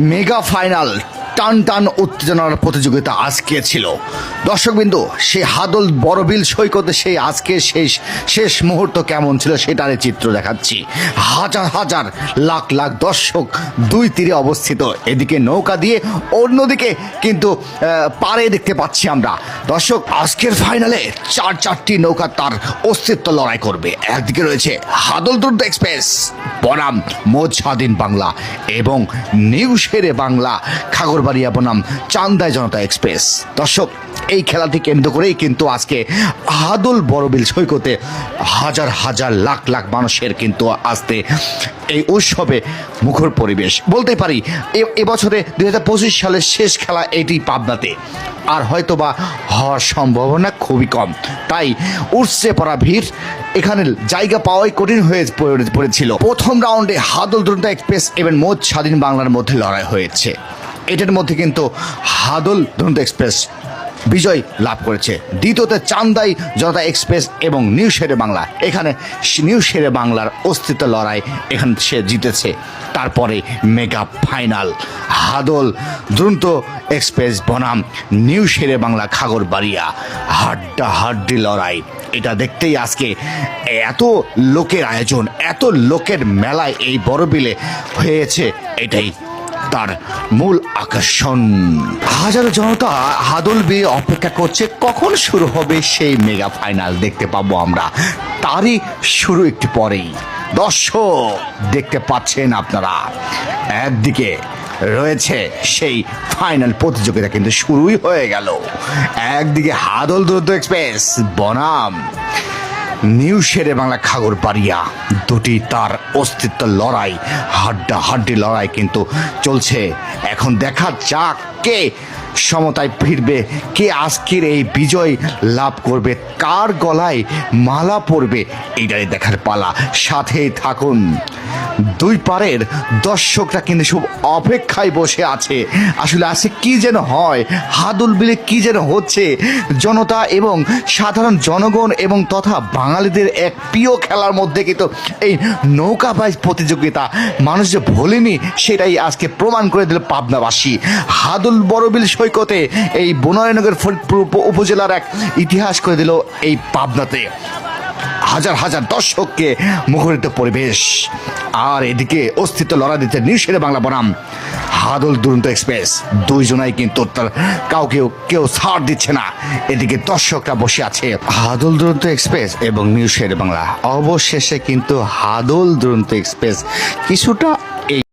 Mega final টান টান উত্তেজনার প্রতিযোগিতা আজকে ছিল। দর্শকবিন্দু, সেই হাদল বড়বিল সৈকতে সেই আজকে শেষ মুহূর্ত কেমন ছিল সেটার চিত্র দেখাচ্ছি। হাজার হাজার লাখ লাখ দর্শক দুই তীরে অবস্থিত, এদিকে নৌকা দিয়ে, অন্যদিকে কিন্তু পাড়ে দেখতে পাচ্ছি আমরা। দর্শক, আজকের ফাইনালে চারটি নৌকা তার অস্তিত্ব লড়াই করবে। একদিকে রয়েছে হাদল দ্রুত এক্সপ্রেস বনাম মোজ স্বাধীন বাংলা এবং নিউ শেরে বাংলা খাগড়াবাড়িয়া বনাম চান্দাই জনতা এক্সপ্রেস। দর্শক, এই খেলাটি কেন্দ্র করেই কিন্তু আজকে হাদল বড়বিল সৈকতে হাজার হাজার লাখ লাখ মানুষের কিন্তু আসতে এই উৎসবে মুখর পরিবেশ বলতে পারি। এবছরে 2025 সালের শেষ খেলা এটি পাবনাতে, আর হয়তোবা হওয়ার সম্ভাবনা খুবই কম। তাই উঠছে পড়া ভিড়, এখানে জায়গা পাওয়াই কঠিন হয়ে পড়েছিল। প্রথম রাউন্ডে হাদল দ্রুত এক্সপ্রেস এবং মোজ স্বাধীন বাংলার মধ্যে লড়াই হয়েছে। এটার মধ্যে কিন্তু হাদল দ্রুত এক্সপ্রেস বিজয় লাভ করেছে। দ্বিতীয়তে চান্দাই জনতা এক্সপ্রেস এবং নিউ শেরে বাংলা, এখানে নিউ শেরে বাংলার অস্তিত্ব লড়াই এখানে সে জিতেছে। তারপরে মেগা ফাইনাল হাদল দ্রুত এক্সপ্রেস বনাম নিউ শেরে বাংলা খাগড়াবাড়িয়া, হাড্ডাহাড্ডি লড়াই। এটা দেখতেই আজকে এত লোকের আয়োজন, এত লোকের মেলায় এই বড়বিলে হয়েছে, এটাই তার মূল আকর্ষণ। হাজারো জনতা হাদল বিয়ে অপেক্ষা করছে কখন শুরু হবে সেই মেগা ফাইনাল দেখতে পাবো আমরা। তারই শুরু একটু পরেই দর্শক দেখতে পাচ্ছেন আপনারা, একদিকে রয়েছে সেই ফাইনাল প্রতিযোগিতা কিন্তু শুরুই হয়ে গেল। একদিকে হাদল দ্রুত এক্সপ্রেস বনাম নিউ শেরে বাংলা খাগড়াবাড়িয়া, দুটি তার অস্তিত্ব লড়াই, হাড্ডাহাড্ডি লড়াই কিন্তু চলছে। এখন দেখা যাক কে সমতায় ফিরবে, কে আজকের এই বিজয় লাভ করবে, কার গলায় মালা পড়বে, এইটাই দেখার পালা। সাথেই থাকুন। দুই পারের দর্শকরা কিন্তু সব অপেক্ষায় বসে আছে। আসলে আজকে কি যেন হয়, হাদল বিলে কি যেন হচ্ছে। জনতা এবং সাধারণ জনগণ এবং তথা বাঙালিদের এক প্রিয় খেলার মধ্যে কিন্তু এই নৌকাবাজ প্রতিযোগিতা মানুষ যে ভোলেনি সেটাই আজকে প্রমাণ করে দিল পাবনাবাসী। হাদল বড়বিল সৈকতে এই বনানীনগর ফরিদপুর উপজেলার এক ইতিহাস করে দিল এই পাবনাতে। হাজার হাজার দর্শককে মুখরিত পরিবেশ। আর এদিকে অস্তিত্ব লড়াই দিতে নিউ শেরে বাংলা বনাম হাদল দুরন্ত এক্সপ্রেস, দুইজনাই কিন্তু তার কেউ ছাড় দিচ্ছে না। এদিকে দর্শকরা বসে আছে। হাদল দুরন্ত এক্সপ্রেস এবং নিউ শেরে বাংলা, অবশেষে কিন্তু হাদল দুরন্ত এক্সপ্রেস কিছুটা